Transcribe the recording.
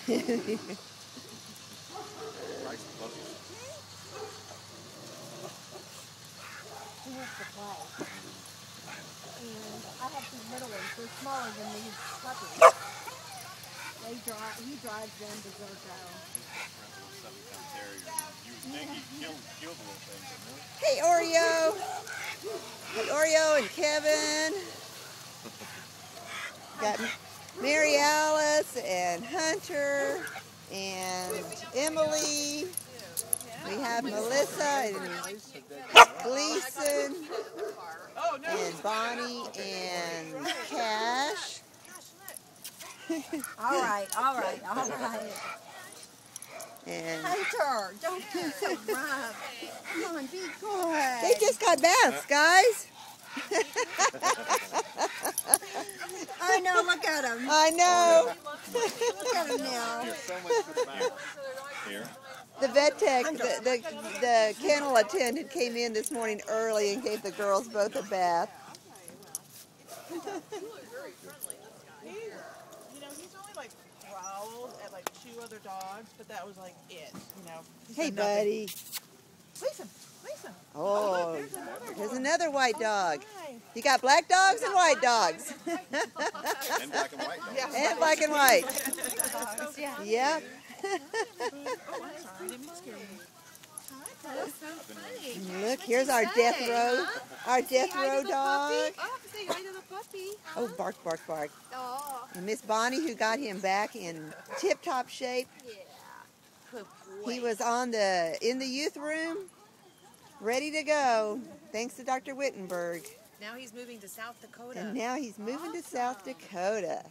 He wants to play. And I have two little ones. They're smaller than these puppies. He drives them to Zorgo. Hey, Oreo! Got Oreo and Kevin. Got Mary Alice and Hunter and Emily. We have Melissa and Gleason and Bonnie and Cash. All right. And Hunter, don't be so rough. Come on, be good. they just got baths, guys. I know, look at him. I know. Look at him now. The vet tech, the kennel attendant came in this morning early and gave the girls both a bath. He's only like growled at like 2 other dogs, but that was like it, Hey, buddy. Listen. Oh, there's another white dog. You got black dogs and white dogs. And black and white dogs. And black and white. Yep. Look, here's our death row. Our death row dog. Oh, bark, bark, bark. And Miss Bonnie, who got him back in tip-top shape. He was in the youth room, ready to go, thanks to Dr. Wittenberg. Now he's moving to South Dakota. And now he's moving to South Dakota.